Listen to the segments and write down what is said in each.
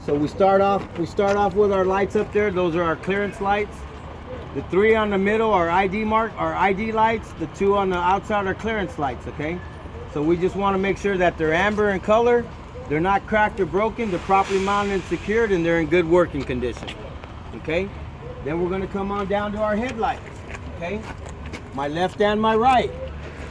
So we start off with our lights up there. Those are our clearance lights. The 3 on the middle are ID lights. The 2 on the outside are clearance lights, okay? So we just want to make sure that they're amber in color, they're not cracked or broken, they're properly mounted and secured, and they're in good working condition, okay? Then we're going to come on down to our headlights, okay? My left and my right.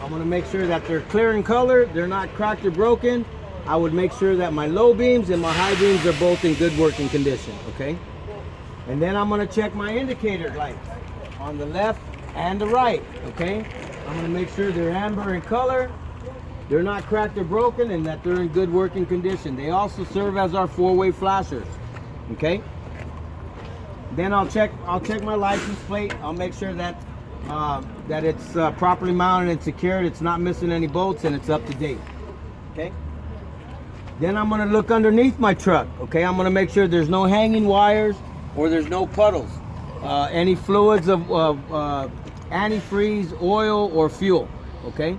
I'm going to make sure that they're clear in color, they're not cracked or broken. I would make sure that my low beams and my high beams are both in good working condition, okay? And then I'm going to check my indicator lights on the left and the right, okay? I'm going to make sure they're amber in color, they're not cracked or broken, and that they're in good working condition. They also serve as our 4-way flashers, okay? Then I'll check my license plate. I'll make sure that it's properly mounted and secured, it's not missing any bolts, and it's up to date, okay? Then I'm going to look underneath my truck, okay? I'm going to make sure there's no hanging wires or there's no puddles, any fluids of antifreeze, oil, or fuel, okay?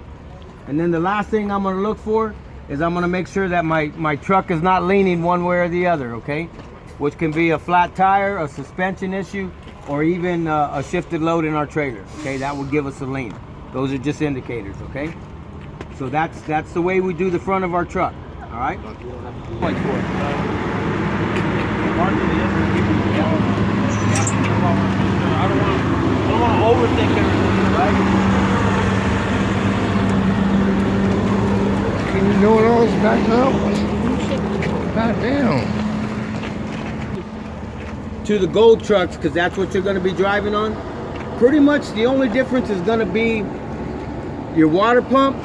And then the last thing I'm going to look for is I'm going to make sure that my truck is not leaning one way or the other, okay? Which can be a flat tire, a suspension issue, or even a shifted load in our trailer, okay? That will give us a lean. Those are just indicators, okay? So that's the way we do the front of our truck, all right? Point for it. I don't want to overthink everything, right? You know what else back up? God damn. To the gold trucks, because that's what you're going to be driving on. Pretty much the only difference is going to be your water pump,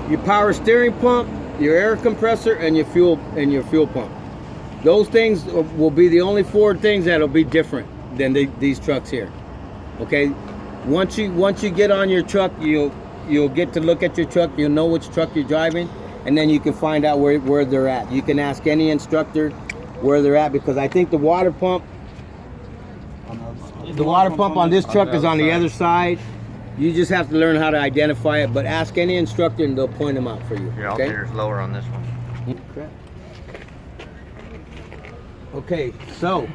your power steering pump, your air compressor, and your fuel pump. Those things will be the only 4 things that'll be different than these trucks here. Okay, once you get on your truck, you'll get to look at your truck, you'll know which truck you're driving, and then you can find out where they're at. You can ask any instructor where they're at, because I think the water pump on this truck is on the other side. You just have to learn how to identify it, but ask any instructor and they'll point them out for you. Your alternator's lower on this one. Correct. Okay, so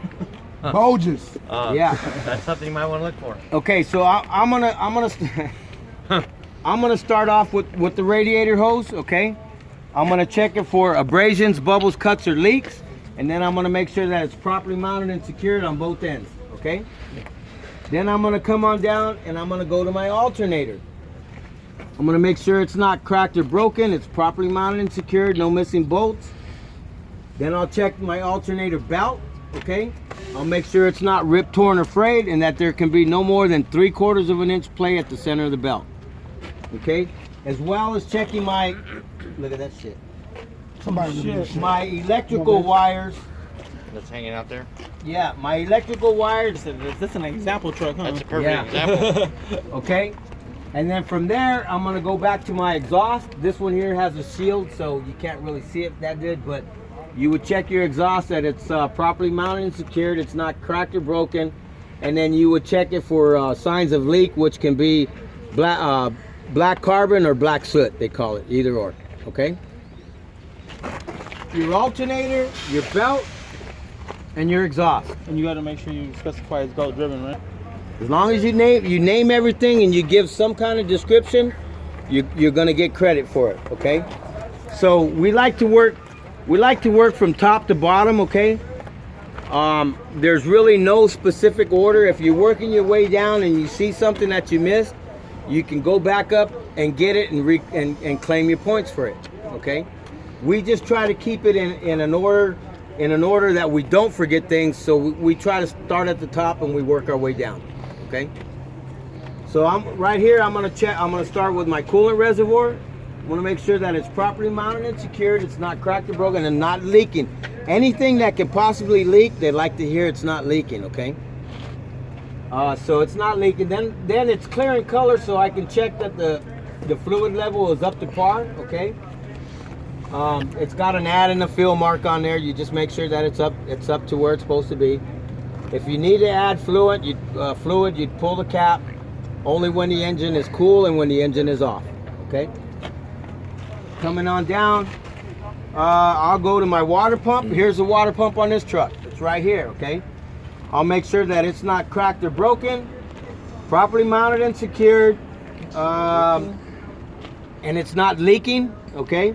Bulges. yeah, That's something you might want to look for. okay, so I'm gonna start off with the radiator hose, okay? I'm gonna check it for abrasions, bubbles, cuts, or leaks, and then I'm gonna make sure that it's properly mounted and secured on both ends, okay? Then I'm gonna come on down and I'm gonna go to my alternator. I'm gonna make sure it's not cracked or broken, it's properly mounted and secured, no missing bolts. Then I'll check my alternator belt, okay? I'll make sure it's not ripped, torn, or frayed, and that there can be no more than 3/4 of an inch play at the center of the belt, okay? As well as checking my, look at that shit. My electrical wires. That's hanging out there? Yeah, my electrical wires. That's an example truck, huh? That's a perfect example. Okay, and then from there, I'm gonna go back to my exhaust. This one here has a shield, so you can't really see it that good, but you would check your exhaust that it's properly mounted and secured, it's not cracked or broken, and then you would check it for signs of leak, which can be black carbon or black soot, they call it, either or, okay? Your alternator, your belt, and your exhaust. And you got to make sure you specify it's gold driven, right? As long as you name everything and you give some kind of description, you're gonna get credit for it, okay? So we like to work from top to bottom, okay? There's really no specific order. If you're working your way down and you see something that you missed, you can go back up and get it and claim your points for it, okay? We just try to keep it in an order that we don't forget things, so we try to start at the top and we work our way down, okay? So I'm right here, I'm gonna start with my coolant reservoir. I want to make sure that it's properly mounted and secured, it's not cracked or broken, and not leaking. Anything that can possibly leak, they like to hear it's not leaking, okay? So it's not leaking. Then it's clear in color, so I can check that the fluid level is up to par, okay? It's got an add and a fill mark on there. You just make sure that it's up to where it's supposed to be. If you need to add fluid, you'd pull the cap only when the engine is cool and when the engine is off, okay? Coming on down, I'll go to my water pump. Here's the water pump on this truck. It's right here, okay? I'll make sure that it's not cracked or broken, properly mounted and secured, and it's not leaking, okay?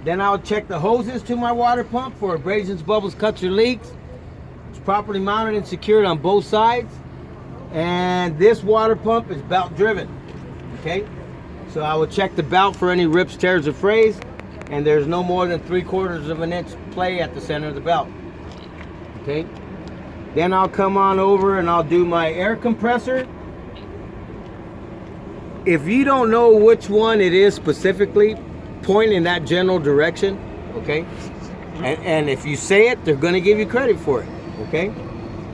Then I'll check the hoses to my water pump for abrasions, bubbles, cuts, or leaks. It's properly mounted and secured on both sides. And this water pump is belt driven, okay? So I will check the belt for any rips, tears, or frays, and there's no more than 3/4 of an inch play at the center of the belt, okay? Then I'll come on over and I'll do my air compressor. If you don't know which one it is specifically, point in that general direction, okay? And if you say it, they're gonna give you credit for it, okay?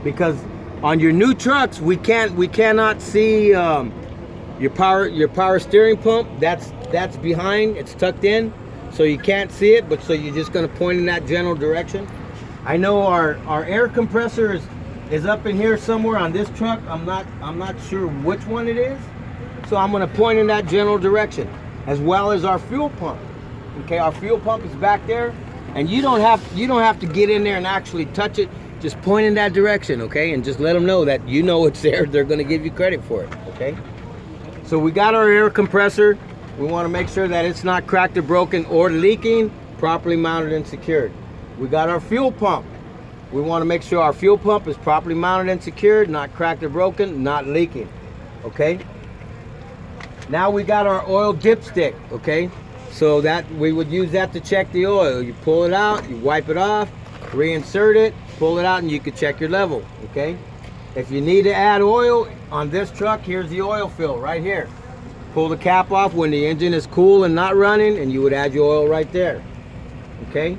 Because on your new trucks, we cannot see your power steering pump. That's behind, it's tucked in, so you can't see it, but so you're just gonna point in that general direction. I know our air compressor is up in here somewhere on this truck. I'm not sure which one it is. So I'm gonna point in that general direction, as well as our fuel pump. Okay, our fuel pump is back there, and you don't have to get in there and actually touch it. Just point in that direction, okay? And just let them know that you know it's there. They're gonna give you credit for it, okay? So we got our air compressor. We wanna make sure that it's not cracked or broken or leaking, properly mounted and secured. We got our fuel pump. We wanna make sure our fuel pump is properly mounted and secured, not cracked or broken, not leaking, okay? Now we got our oil dipstick, okay? So that we would use that to check the oil. You pull it out, you wipe it off, reinsert it, pull it out, and you can check your level, okay? If you need to add oil on this truck, here's the oil fill right here. Pull the cap off when the engine is cool and not running, and you would add your oil right there, okay?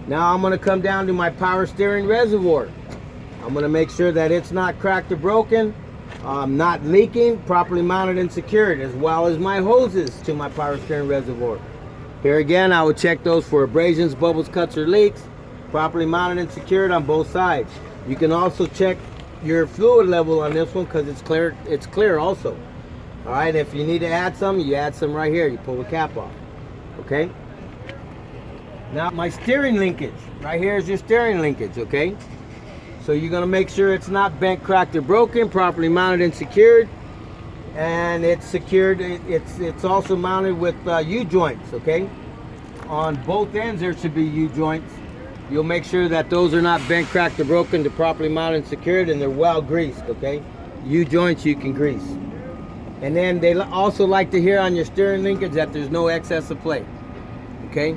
Now I'm gonna come down to my power steering reservoir. I'm gonna make sure that it's not cracked or broken, not leaking, properly mounted and secured, as well as my hoses to my power steering reservoir. Here again, I would check those for abrasions, bubbles, cuts, or leaks, properly mounted and secured on both sides. You can also check your fluid level on this one because it's clear also. All right, if you need to add some, you add some right here. You pull the cap off, okay? Now my steering linkage, right here is your steering linkage, okay? So you're gonna make sure it's not bent, cracked, or broken, properly mounted and secured. And it's secured, it's also mounted with U-joints, okay? On both ends there should be U-joints. You'll make sure that those are not bent, cracked, or broken, they're properly mounted and secured, and they're well greased, okay? U-joints you can grease. And then they also like to hear on your steering linkage that there's no excess of play, okay?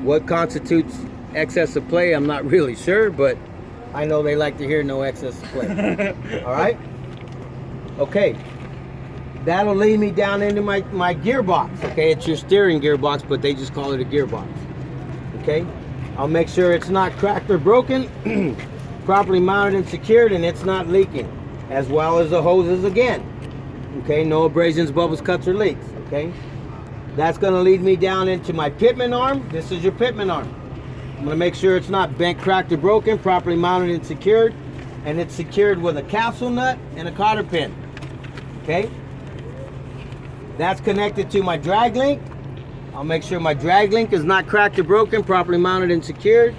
What constitutes excess of play, I'm not really sure, but I know they like to hear no excess of play. All right? Okay. That'll lead me down into my gearbox, okay? It's your steering gearbox, but they just call it a gearbox, okay? I'll make sure it's not cracked or broken, properly mounted and secured, and it's not leaking, as well as the hoses again, okay? No abrasions, bubbles, cuts, or leaks, okay? That's gonna lead me down into my pitman arm. This is your pitman arm. I'm gonna make sure it's not bent, cracked, or broken, properly mounted and secured, and it's secured with a capsule nut and a cotter pin, okay? That's connected to my drag link. I'll make sure my drag link is not cracked or broken, properly mounted and secured.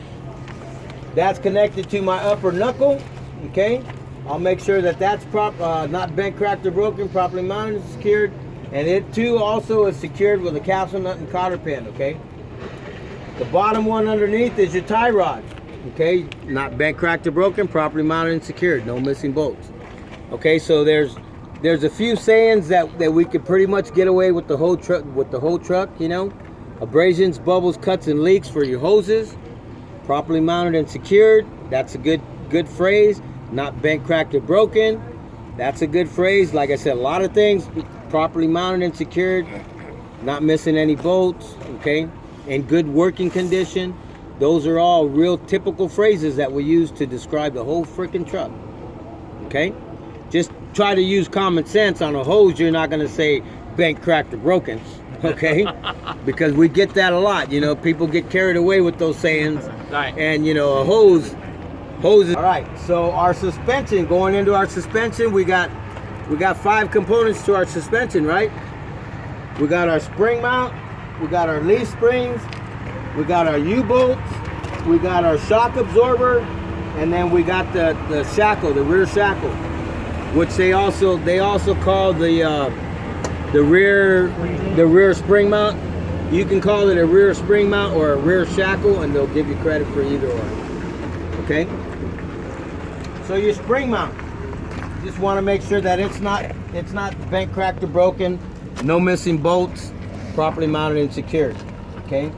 That's connected to my upper knuckle, okay? I'll make sure that that's not bent, cracked, or broken, properly mounted and secured. And it too also is secured with a capsule nut and cotter pin, okay? The bottom one underneath is your tie rod, okay? Not bent, cracked, or broken, properly mounted and secured, no missing bolts. Okay, so there's a few sayings that we could pretty much get away with the whole truck, you know? Abrasions, bubbles, cuts, and leaks for your hoses, properly mounted and secured. That's a good phrase. Not bent, cracked, or broken. That's a good phrase. Like I said, a lot of things properly mounted and secured, not missing any bolts, okay? In good working condition. Those are all real typical phrases that we use to describe the whole freaking truck, okay? Just try to use common sense. On a hose, you're not gonna say bent, cracked, or broken, okay? Because we get that a lot, you know, people get carried away with those sayings. Right. And you know, a hose is... All right, so our suspension, going into our suspension, we got 5 components to our suspension, right? We got our spring mount, we got our leaf springs, We got our U-bolts, we got our shock absorber, and then we got the shackle, the rear shackle, which they also call the rear spring mount. You can call it a rear spring mount or a rear shackle, and they'll give you credit for either or. Okay. So your spring mount, you just want to make sure that it's not bent, cracked, or broken. No missing bolts. Properly mounted and secured. Okay.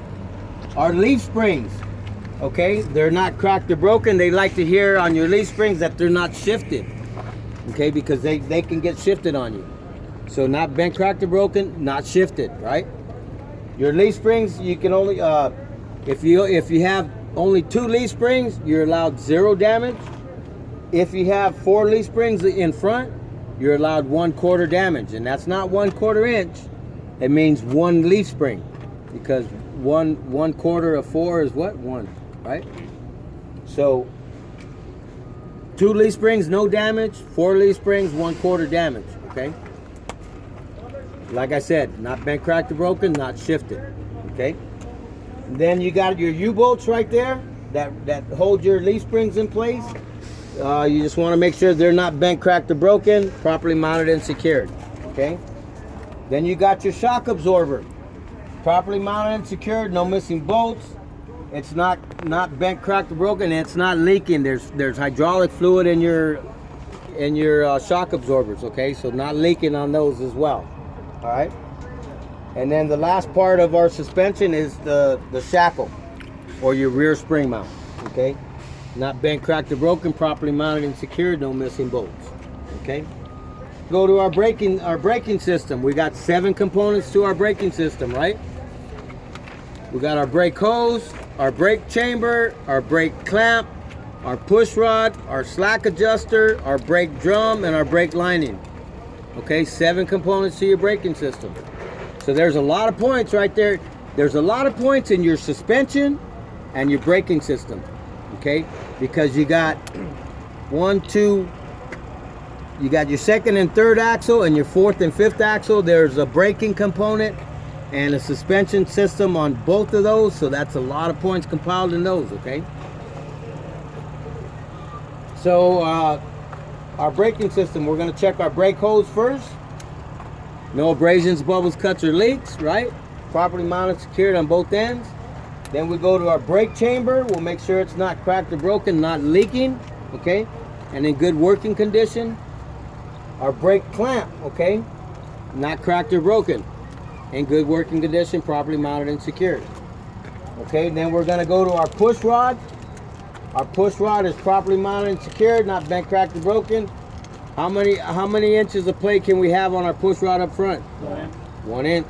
Our leaf springs, okay, they're not cracked or broken. They like to hear on your leaf springs that they're not shifted, okay, because they can get shifted on you. So not bent, cracked, or broken, not shifted, right? Your leaf springs, you can only if you have only 2 leaf springs, you're allowed 0 damage. If you have 4 leaf springs in front, you're allowed 1/4 damage, and that's not 1/4 inch. It means 1 leaf spring, because 1/4 of 4 is what? 1, right? So 2 leaf springs, no damage. 4 leaf springs, 1/4 damage. Okay. Like I said, not bent, cracked, or broken, not shifted. Okay. And then you got your U-bolts right there that hold your leaf springs in place. You just want to make sure they're not bent, cracked, or broken, properly mounted and secured. Okay. Then you got your shock absorber, properly mounted and secured, no missing bolts. It's not bent, cracked, or broken, and it's not leaking. There's hydraulic fluid in your shock absorbers. Okay, so not leaking on those as well. All right. And then the last part of our suspension is the shackle, or your rear spring mount. Okay, not bent, cracked, or broken, properly mounted and secured, no missing bolts. Okay. Go to our braking system. We got 7 components to our braking system, right? We got our brake hose, our brake chamber, our brake clamp, our push rod, our slack adjuster, our brake drum, and our brake lining. Okay, 7 components to your braking system. So there's a lot of points right there. There's a lot of points in your suspension and your braking system. Okay, because you got 1, 2. You got your 2nd and 3rd axle and your 4th and 5th axle. There's a braking component and a suspension system on both of those. So that's a lot of points compiled in those, okay? So our braking system, we're gonna check our brake hose first. No abrasions, bubbles, cuts, or leaks, right? Properly mounted, secured on both ends. Then we go to our brake chamber. We'll make sure it's not cracked or broken, not leaking, okay? And in good working condition. Our brake clamp, okay, not cracked or broken, in good working condition, properly mounted and secured. Okay, then we're gonna go to our push rod. Our push rod is properly mounted and secured, not bent, cracked, or broken. How many inches of play can we have on our push rod up front? 1 inch.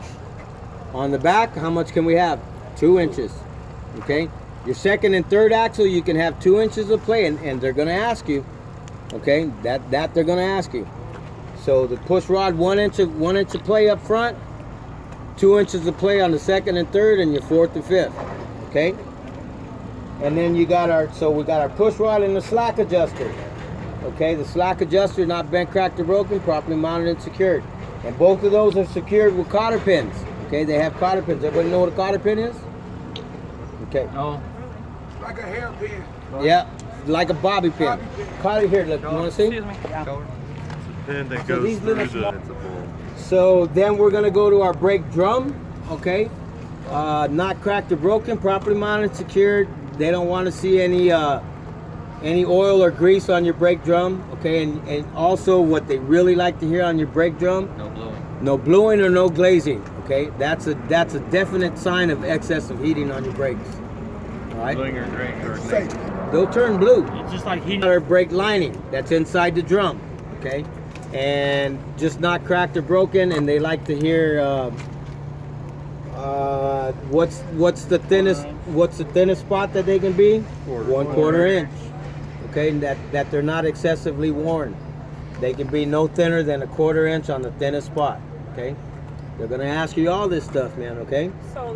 On the back, how much can we have? 2 inches. Okay, your 2nd and 3rd axle, you can have 2 inches of play, and they're gonna ask you. Okay, that they're gonna ask you. So the push rod, 1 inch of play up front, 2 inches of play on the 2nd and 3rd, and your 4th and 5th. Okay. And then we got our push rod and the slack adjuster. Okay, the slack adjuster, not bent, cracked, or broken, properly mounted and secured. And both of those are secured with cotter pins. Okay, they have cotter pins. Everybody know what a cotter pin is? Okay. No. Like a hairpin. Yeah, like a bobby pin. Cotter here, look, you want to see? Excuse me. Yeah. Pin that So goes these through little the small- principal. So then we're gonna go to our brake drum, okay? Not cracked or broken, properly mounted, secured. They don't want to see any oil or grease on your brake drum, okay? And also what they really like to hear on your brake drum, No blowing. no bluing or no glazing, okay? That's a definite sign of excessive heating on your brakes, all right? Blowing or gray or Safe. They'll turn blue. It's just like heating. Our brake lining that's inside the drum, okay, and just not cracked or broken. And they like to hear what's the thinnest spot that they can be? 1/4 inch, okay, and that they're not excessively worn. They can be no thinner than 1/4 inch on the thinnest spot, okay. They're gonna ask you all this stuff, man, okay. So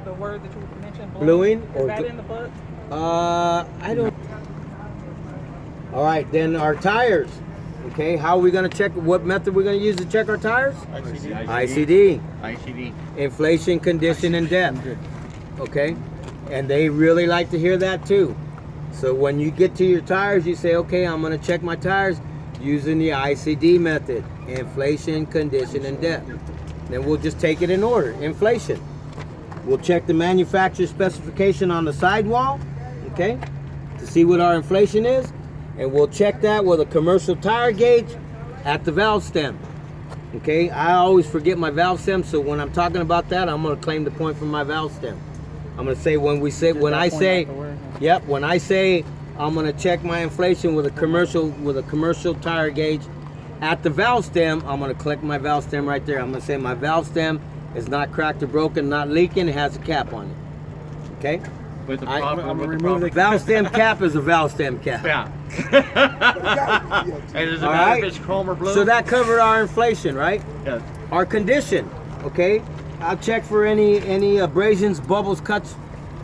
the word that you mentioned, Bluing is or that in the book? I don't. All right, then our tires. Okay, how are we gonna check? What method we're gonna use to check our tires? ICD. ICD. Inflation, condition, and depth. Okay. And they really like to hear that too. So when you get to your tires, you say, okay, I'm gonna check my tires using the ICD method, inflation, condition, and depth. Then we'll just take it in order. Inflation. We'll check the manufacturer specification on the sidewall, okay, to see what our inflation is. And we'll check that with a commercial tire gauge at the valve stem. Okay, I always forget my valve stem, so when I'm talking about that, I'm gonna claim the point from my valve stem. I'm gonna say when I say I'm gonna check my inflation with a commercial tire gauge at the valve stem, I'm gonna collect my valve stem right there. I'm gonna say my valve stem is not cracked or broken, not leaking, it has a cap on it. Okay? With the I'm proper, gonna with the remove proper. the Valve stem cap is a valve stem cap. Yeah. And does it All matter right. if it's chrome or blue? So that covered our inflation, right? Yeah. Our condition, okay? I'll check for any abrasions, bubbles, cuts,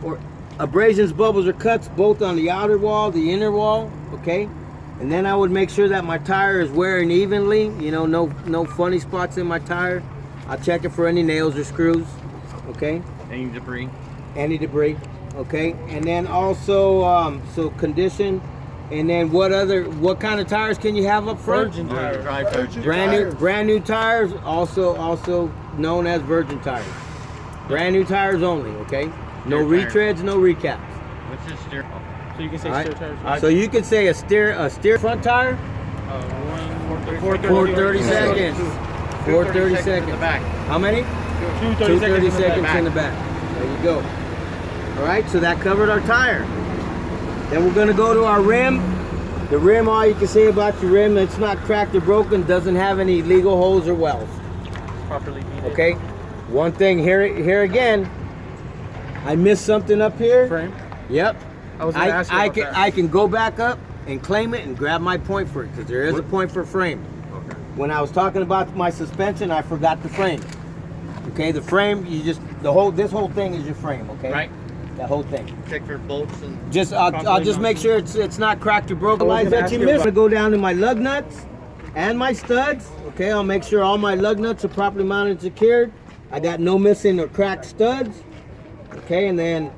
or abrasions, bubbles, or cuts both on the outer wall, the inner wall, okay? And then I would make sure that my tire is wearing evenly, you know, no funny spots in my tire. I'll check it for any nails or screws, okay? Any debris. Any debris, okay? And then also, so condition, and then what kind of tires can you have up front? Virgin Dry tires. tires. Brand new tires, also known as virgin tires. Brand new tires only, okay? No Steer tires. retreads, no recaps. What's this steer? So you can say All right. steer tires. So you could say a steer front tire, 430 seconds. 430 in the seconds. back. How many? 230 230 seconds in the back. There you go. All right, so that covered our tire. Then we're gonna go to our rim. The rim, all you can say about your rim, it's not cracked or broken, doesn't have any legal holes or wells. Properly beat. Okay. One thing here again, I missed something up here. Frame. Yep. I was gonna ask you about that. I can go back up and claim it and grab my point for it because there is a point for frame. Okay. When I was talking about my suspension, I forgot the frame. Okay, the frame, this whole thing is your frame, okay? Right. That whole thing. Check for bolts and. I'll just make sure it's not cracked or broken. I was gonna ask you I'm gonna about- go down to my lug nuts and my studs. Okay, I'll make sure all my lug nuts are properly mounted and secured. I got no missing or cracked studs. Okay, and then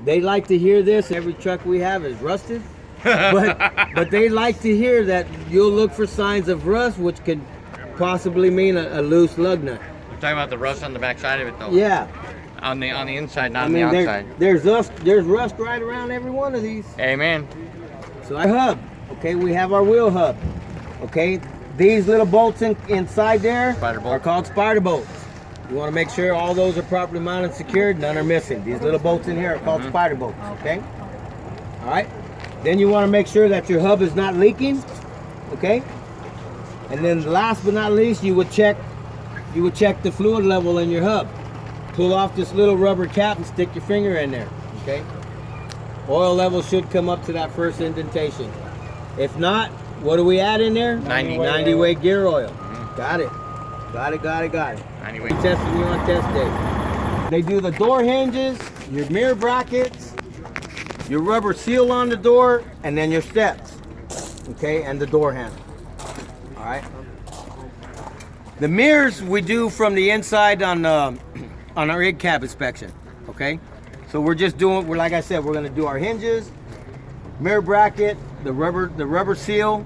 they like to hear this. Every truck we have is rusted, but they like to hear that you'll look for signs of rust, which could possibly mean a loose lug nut. We're talking about the rust on the back side of it, though. Yeah, On the inside, not I mean on the outside. there's rust right around every one of these. Amen. So our hub, okay, we have our wheel hub, okay. These little bolts inside there Spider bolt. are called spider bolts. You want to make sure all those are properly mounted and secured, none are missing. These little bolts in here are called spider bolts, okay? All right. Then you want to make sure that your hub is not leaking, okay? And then last but not least, you would check the fluid level in your hub. Pull off this little rubber cap and stick your finger in there, okay? Oil level should come up to that first indentation. If not, what do we add in there? 90 weight gear oil. Got it. Got it. Anyway. We tested you on test day. They do the door hinges, your mirror brackets, your rubber seal on the door, and then your steps, okay, and the door handle. All right. The mirrors we do from the inside on our rig cab inspection, okay. So we're like I said, we're gonna do our hinges, mirror bracket, the rubber seal,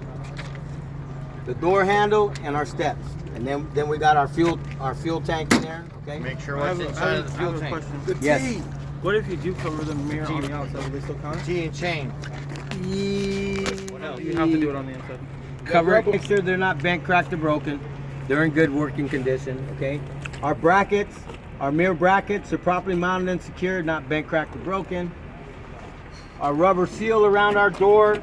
the door handle, and our steps. And then we got our fuel tank in there, okay? Make sure I what's have inside of the a fuel tank. question. The Yes. T. What if you do cover the mirror on the outside? Will they still count? T and chain. What else? You have to do it on the inside. Cover it, make sure they're not bent, cracked, or broken. They're in good working condition, okay? Our brackets, our mirror brackets are properly mounted and secured, not bent, cracked, or broken. Our rubber seal around our door,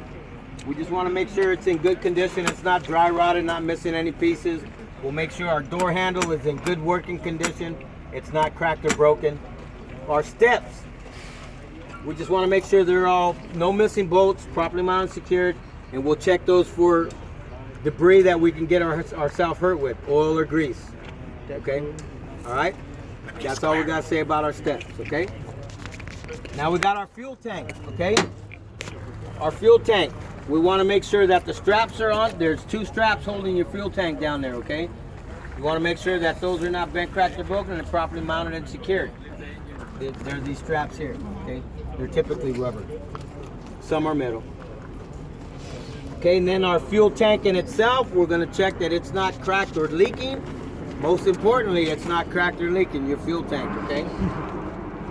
we just want to make sure it's in good condition. It's not dry rotted, not missing any pieces. We'll make sure our door handle is in good working condition. It's not cracked or broken. Our steps, we just want to make sure they're all, no missing bolts, properly mounted and secured, and we'll check those for debris that we can get ourselves hurt with, oil or grease. Okay? All right? That's all we got to say about our steps, okay? Now we got our fuel tank, okay? Our fuel tank. We want to make sure that the straps are on. There's 2 straps holding your fuel tank down there, okay? You want to make sure that those are not bent, cracked, or broken and properly mounted and secured. There's these straps here, okay? They're typically rubber. Some are metal. Okay, and then our fuel tank in itself, we're gonna check that it's not cracked or leaking. Most importantly, it's not cracked or leaking, your fuel tank, okay?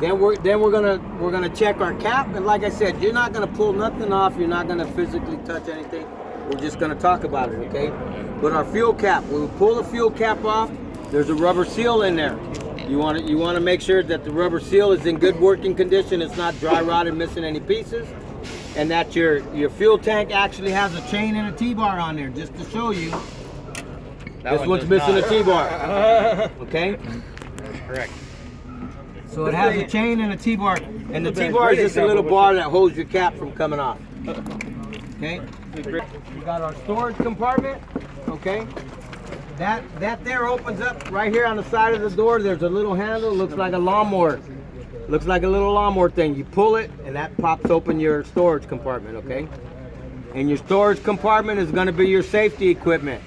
Then we're gonna check our cap, and like I said, you're not gonna pull nothing off, you're not gonna physically touch anything. We're just gonna talk about it, okay? But our fuel cap, when we pull the fuel cap off, there's a rubber seal in there. You want to make sure that the rubber seal is in good working condition, it's not dry rotted, missing any pieces, and that your fuel tank actually has a chain and a T-bar on there, just to show you. This one's missing a T-bar. Okay? That's correct. So it has a chain and a T-bar, and the T-bar is just a little bar that holds your cap from coming off. Okay? We got our storage compartment. Okay? That there opens up right here on the side of the door. There's a little handle, looks like a lawnmower. Looks like a little lawnmower thing. You pull it, and that pops open your storage compartment, okay? And your storage compartment is gonna be your safety equipment.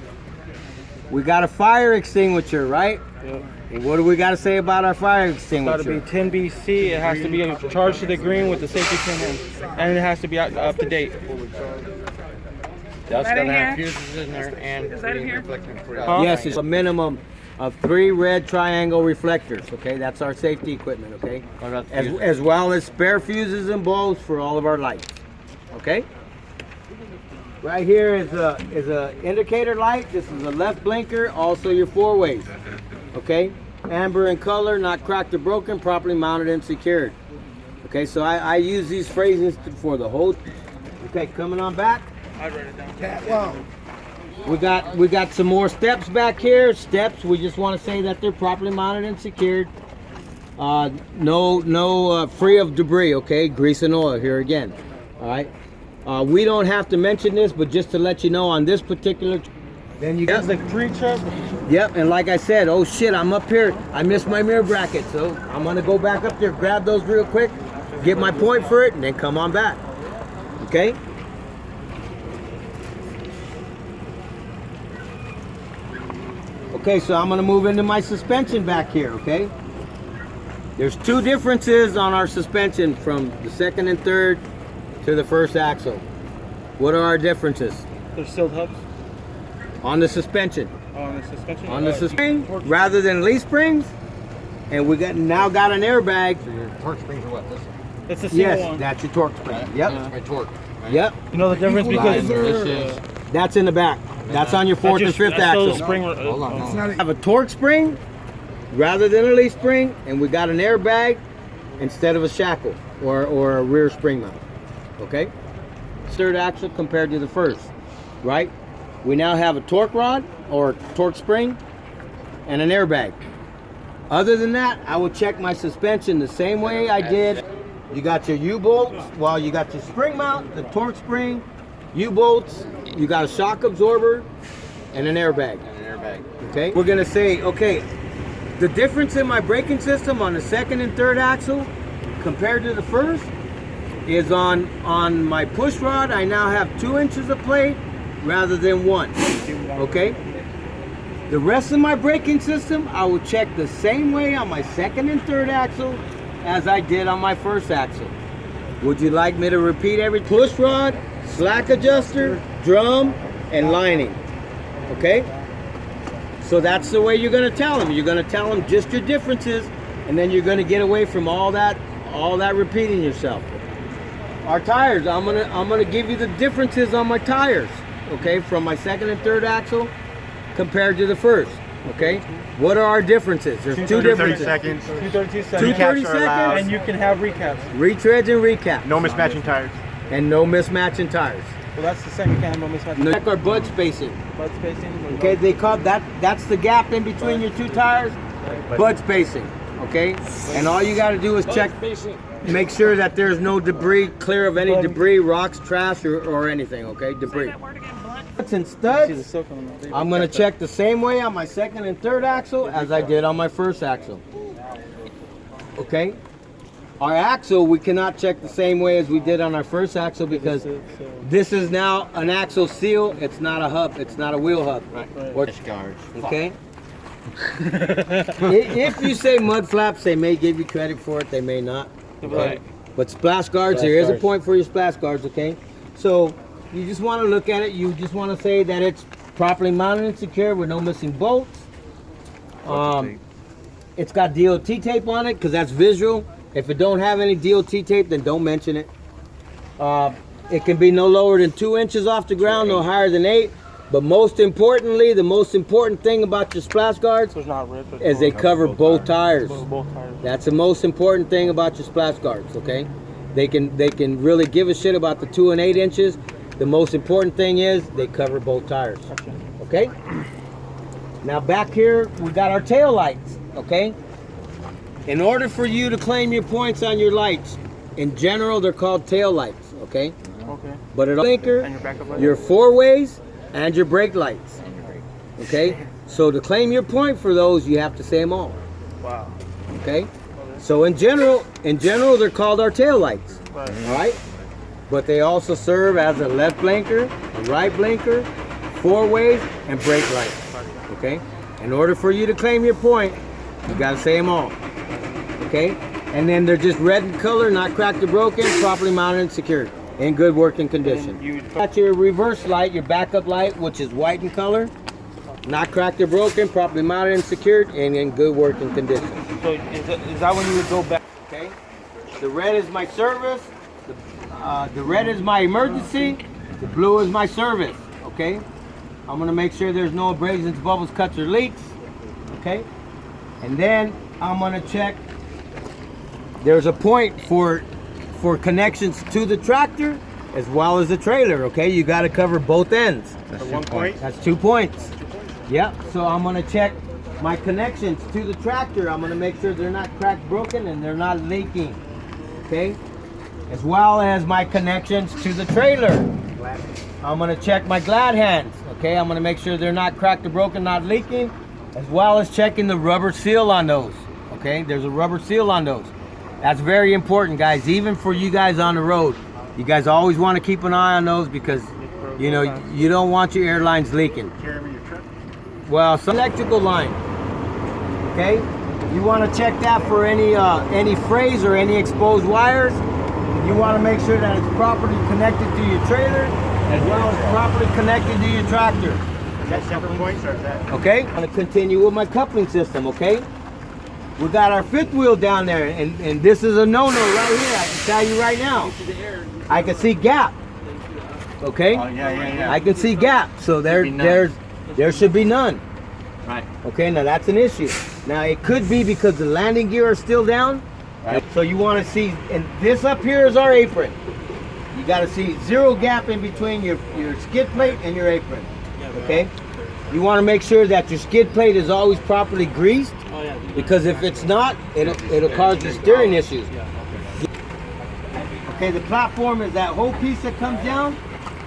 We got a fire extinguisher, right? Yep. And what do we got to say about our fire extinguisher? It's got to be 10 BC. It has to be charged to the green with the safety pin in, and it has to be up to date. That's that in gonna have here? fuses in there and Is that in here? reflecting free. Yes, it's a minimum of 3 red triangle reflectors, okay? That's our safety equipment, okay? What about the fuses? As well as spare fuses and bulbs for all of our lights, okay? Right here is a indicator light. This is a left blinker, also your 4-ways, okay? Amber in color, not cracked or broken, properly mounted and secured. Okay, so I use these phrases for the whole. Okay, coming on back. I'd write it down. We got some more steps back here. Steps. We just want to say that they're properly mounted and secured. No free of debris. Okay, grease and oil here again. All right. We don't have to mention this, but just to let you know, on this particular. Then you got the pre-check. Yep, and like I said, oh shit, I'm up here. I missed my mirror bracket, so I'm gonna go back up there, grab those real quick, get my point for it, and then come on back. Okay? Okay, so I'm gonna move into my suspension back here, okay? There's 2 differences on our suspension from the second and third to the first axle. What are our differences? There's sealed hubs. On the suspension. On the suspension. On the spring rather than leaf springs, and we now got an airbag. So your torque springs are what? This? It's the seal Yes, one. that's your torque spring. Right? Yep. That's my torque. Right? Yep. You know the difference because This is. That's in the back. That's on your 4th and 5th axle. Spring. Hold on. We have a torque spring rather than a leaf spring, and we got an airbag instead of a shackle or a rear spring mount. Okay. 3rd axle compared to the 1st, right? We now have a torque rod or torque spring and an airbag. Other than that, I will check my suspension the same way I did. You got your U-bolts, well, you got your spring mount, the torque spring, U-bolts, you got a shock absorber, and an airbag. And an airbag. Okay, we're gonna say, okay, the difference in my braking system on the 2nd and 3rd axle compared to the 1st is on my push rod, I now have 2 inches of plate rather than 1. Okay? The rest of my braking system, I will check the same way on my 2nd and 3rd axle as I did on my 1st axle. Would you like me to repeat every push rod, slack adjuster, drum, and lining? Okay? So that's the way you're going to tell them. You're going to tell them just your differences, and then you're going to get away from all that repeating yourself. Our tires, I'm gonna give you the differences on my tires, okay, from my 2nd and 3rd axle compared to the 1st. Okay, what are our differences? There's 2 differences. 232 seconds. 230 seconds. And you can have recaps. Retreads and recaps. No mismatching tires. And no mismatching tires. Well, that's the same. You can't have no mismatching. Check our bud spacing. Bud spacing. Okay, they call that's the gap in between your 2 tires. Bud spacing. Okay, and all you got to do is check. Make sure that there's no debris, clear of any debris, rocks, trash, or anything, okay? Debris. Nuts and studs, I'm going to check the same way on my 2nd and 3rd axle as I did on my 1st axle. Okay? Our axle, we cannot check the same way as we did on our 1st axle because this is now an axle seal. It's not a hub. It's not a wheel hub. Right. Or- Discards. Okay? If you say mud flaps, they may give you credit for it, they may not. Okay? Right. But splash guards, there is a point for your splash guards, okay? So you just want to look at it. You just want to say that it's properly mounted and secure with no missing bolts. It's got DOT tape on it because that's visual. If it don't have any DOT tape, then don't mention it. It can be no lower than 2 inches off the ground, no higher than 8. But most importantly, the most important thing about your splash guards So it's not ripped. is they cover both tires. Both tires. That's the most important thing about your splash guards, okay? They can really give a shit about the 2 and 8 inches. The most important thing is they cover both tires, okay? Now back here, we got our tail lights, okay? In order for you to claim your points on your lights, in general, they're called tail lights, okay? Okay. But it blinker, And your backup light? your 4-ways, and your brake lights, okay? So to claim your point for those, you have to say them all. Wow. Okay? So in general, they're called our tail lights. Right. All right? But they also serve as a left blinker, a right blinker, 4-ways, and brake lights. Okay? In order for you to claim your point, you gotta say them all. Okay? And then they're just red in color, not cracked or broken, properly mounted and secured, in good working condition. You Got your reverse light, your backup light, which is white in color, not cracked or broken, properly mounted and secured, and in good working condition. So is that when you would go back? Okay. The red is my service. The red is my emergency. The blue is my service. Okay. I'm gonna make sure there's no abrasions, bubbles, cuts, or leaks. Okay. And then I'm gonna check. There's a point for connections to the tractor as well as the trailer. Okay. You got to cover both ends. That's 1 point. That's 2 points. Yep. So I'm gonna check my connections to the tractor. I'm gonna make sure they're not cracked, broken, and they're not leaking. Okay. As well as my connections to the trailer. I'm gonna check my glad hands. Okay. I'm gonna make sure they're not cracked or broken, not leaking, as well as checking the rubber seal on those. Okay. There's a rubber seal on those. That's very important, guys. Even for you guys on the road, you guys always want to keep an eye on those because you know you don't want your airlines leaking. Well, some electrical line, okay? You want to check that for any frays or any exposed wires. You want to make sure that it's properly connected to your trailer as well as properly connected to your tractor. Is that separate points or is that? Okay? I'm going to continue with my coupling system, okay? We got our fifth wheel down there, and this is a no-no right here. I can tell you right now. I can see gap, okay? Oh, yeah. I can see gap, so there should be none. Right. Okay, now that's an issue. Now it could be because the landing gear is still down. Right. So you want to see, and this up here is our apron. You got to see 0 gap in between your skid plate and your apron. Okay? You want to make sure that your skid plate is always properly greased, because if it's not, it'll cause you steering issues. Okay, the platform is that whole piece that comes down,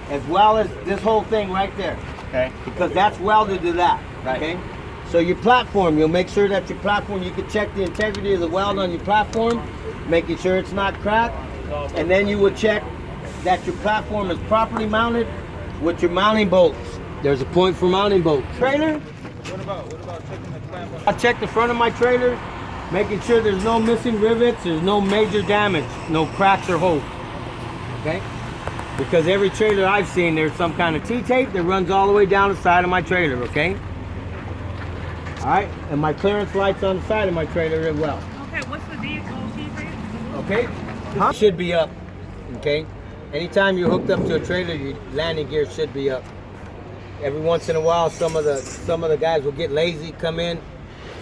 as well as this whole thing right there. Okay. Because that's welded to that. Right. Okay. So your platform, you'll make sure that your platform, you can check the integrity of the weld on your platform, making sure it's not cracked, and then you would check that your platform is properly mounted with your mounting bolts. There's a point for mounting bolts. Trailer. What about checking the clamp on? I check the front of my trailer, making sure there's no missing rivets, there's no major damage, no cracks or holes. Okay? Because every trailer I've seen, there's some kind of T-tape that runs all the way down the side of my trailer, okay? Alright, and my clearance lights on the side of my trailer as well. Okay, what's the DOT rate? Okay? Should be up, okay? Anytime you're hooked up to a trailer, your landing gear should be up. Every once in a while, some of the guys will get lazy, come in,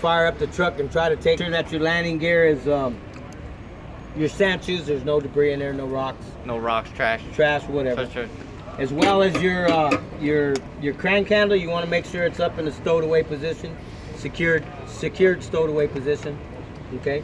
fire up the truck, and try to take sure that your landing gear is your sand shoes. There's no debris in there, no rocks, No rocks, trash. whatever. Such a As well as your crank handle, you want to make sure it's up in a stowed away position, secured stowed away position. Okay.